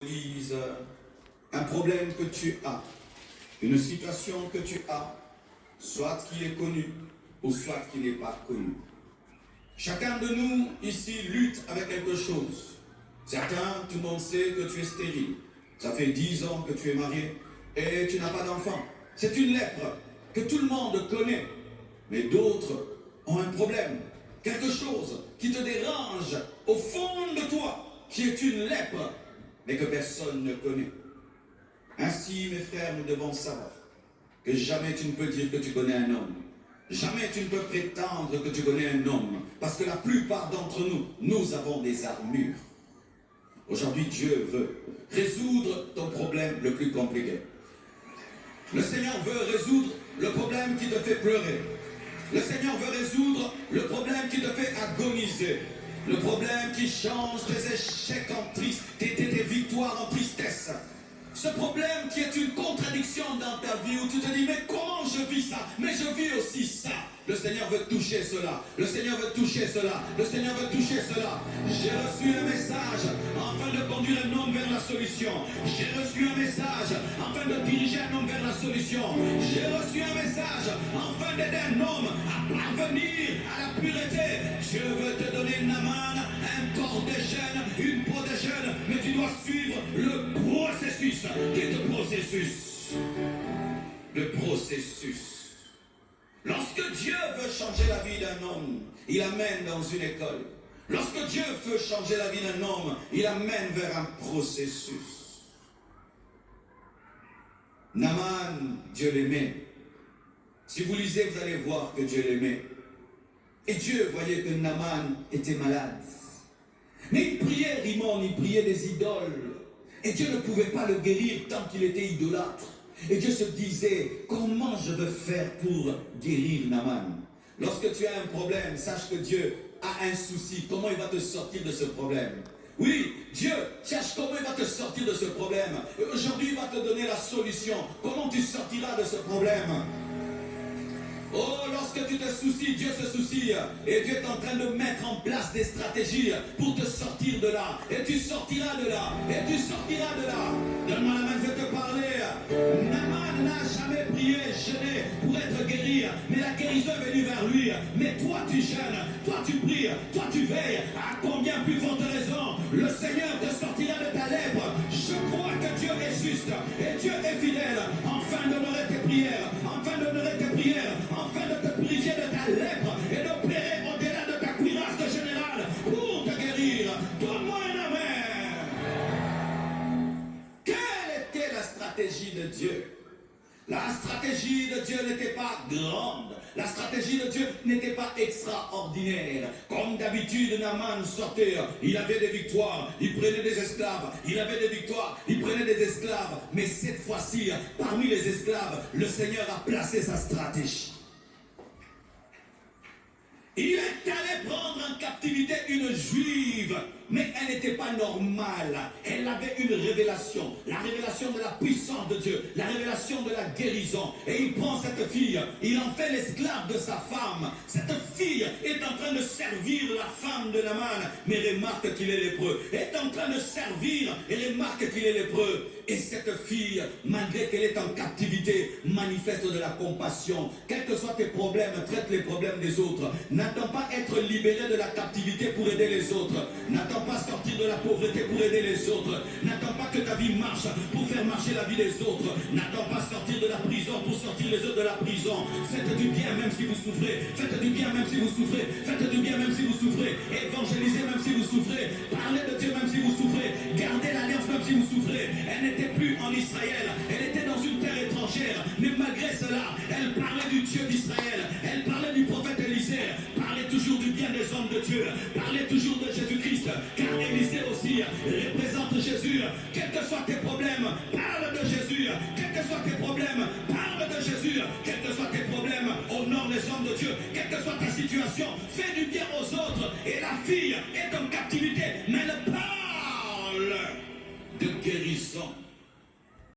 Lise un problème que tu as, une situation que tu as, soit qui est connue ou soit qui n'est pas connue. Chacun de nous ici lutte avec quelque chose. Certains, tout le monde sait que tu es stérile. Ça fait 10 ans que tu es marié et tu n'as pas d'enfant. C'est une lèpre que tout le monde connaît. Mais d'autres ont un problème, quelque chose qui te dérange au fond de toi, qui est une lèpre, mais que personne ne connaît. Ainsi, mes frères, nous devons savoir que jamais tu ne peux dire que tu connais un homme. Jamais tu ne peux prétendre que tu connais un homme, parce que la plupart d'entre nous, nous avons des armures. Aujourd'hui, Dieu veut résoudre ton problème le plus compliqué. Le Seigneur veut résoudre le problème qui te fait pleurer. Le Seigneur veut résoudre le problème qui te fait agoniser. Le problème qui change tes échecs en triste, tes victoires en tristesse. Ce problème qui est une contradiction dans ta vie où tu te dis, mais comment je vis ça? Mais je vis aussi ça. Le Seigneur veut toucher cela. Le Seigneur veut toucher cela. Le Seigneur veut toucher cela. J'ai reçu un message afin de conduire un homme vers la solution. J'ai reçu un message afin de diriger un homme vers la solution. J'ai reçu un message afin d'aider un homme à parvenir à la pureté. Dieu veut te donner Naaman, un corps de jeûne, une peau de jeûne, mais tu dois suivre le processus. Qu'est le processus? Le processus. Lorsque Dieu veut changer la vie d'un homme, il amène dans une école. Lorsque Dieu veut changer la vie d'un homme, il amène vers un processus. Naaman, Dieu l'aimait. Si vous lisez, vous allez voir que Dieu l'aimait. Et Dieu voyait que Naaman était malade. Mais il priait Rimon, il priait des idoles. Et Dieu ne pouvait pas le guérir tant qu'il était idolâtre. Et Dieu se disait, comment je veux faire pour guérir Naaman? Lorsque tu as un problème, sache que Dieu a un souci. Comment il va te sortir de ce problème? Oui, Dieu cherche comment il va te sortir de ce problème. Et aujourd'hui, il va te donner la solution. Comment tu sortiras de ce problème? Oh, lorsque tu te soucies, Dieu se soucie. Et Dieu est en train de mettre en place des stratégies pour te sortir de là. Et tu sortiras de là. Et tu sortiras de là. Donne-moi la main, je vais te parler. Naaman n'a jamais prié, jeûné pour être guéri. Mais la guérison est venue vers lui. Mais toi, tu jeûnes. Toi, tu pries. Toi, tu veilles. À combien plus forte raison le Seigneur te sortira de ta lèpre. Je crois que Dieu est juste. Et Dieu est fidèle. Enfin d'honorer tes prières. Enfin d'honorer tes prières. Afin de te purifier de ta lèpre et d'opérer au-delà de ta cuirasse de général pour te guérir. Donne-moi un amen. Quelle était la stratégie de Dieu? La stratégie de Dieu n'était pas grande. La stratégie de Dieu n'était pas extraordinaire. Comme d'habitude, Naaman sortait. Il avait des victoires. Il prenait des esclaves. Il avait des victoires. Il prenait des esclaves. Mais cette fois-ci, parmi les esclaves, le Seigneur a placé sa stratégie. Il est allé prendre en captivité une juive, mais elle n'était pas normale. Elle avait une révélation, la révélation de la puissance de Dieu, la révélation de la guérison. Et il prend cette fille, il en fait l'esclave de sa femme. Cette fille est en train de servir la femme de Naaman, mais remarque qu'il est lépreux. Est en train de servir et remarque qu'il est lépreux. Et cette fille, malgré qu'elle est en captivité, manifeste de la compassion. Quels que soient tes problèmes, traite les problèmes des autres. N'attends pas être libéré de la captivité pour aider les autres. N'attends pas sortir de la pauvreté pour aider les autres. N'attends pas que ta vie marche pour faire marcher la vie des autres. N'attends pas sortir de la prison pour sortir les autres de la prison. Faites du bien même si vous souffrez. Faites du bien même si vous souffrez. Faites du bien même si vous souffrez. Évangélisez même si vous souffrez. Parlez de Dieu même si vous souffrez. Gardez l'alliance même si vous souffrez. Elle n'était plus en Israël. Elle était dans une terre étrangère. Mais malgré cela, elle parlait du Dieu d'Israël. Elle parlait du prophète Élisée. Parlait toujours du bien des hommes de Dieu. Parlait toujours de Jésus-Christ. Car Élisée aussi représente Jésus. Quels que soient tes problèmes, parle de Jésus. Quels que soient tes problèmes, parle de Jésus. Quels que soient tes problèmes, honore les hommes de Dieu. Quelle que soit ta situation, fais du bien aux autres. Et la fille est en captivité, mais elle parle de guérison.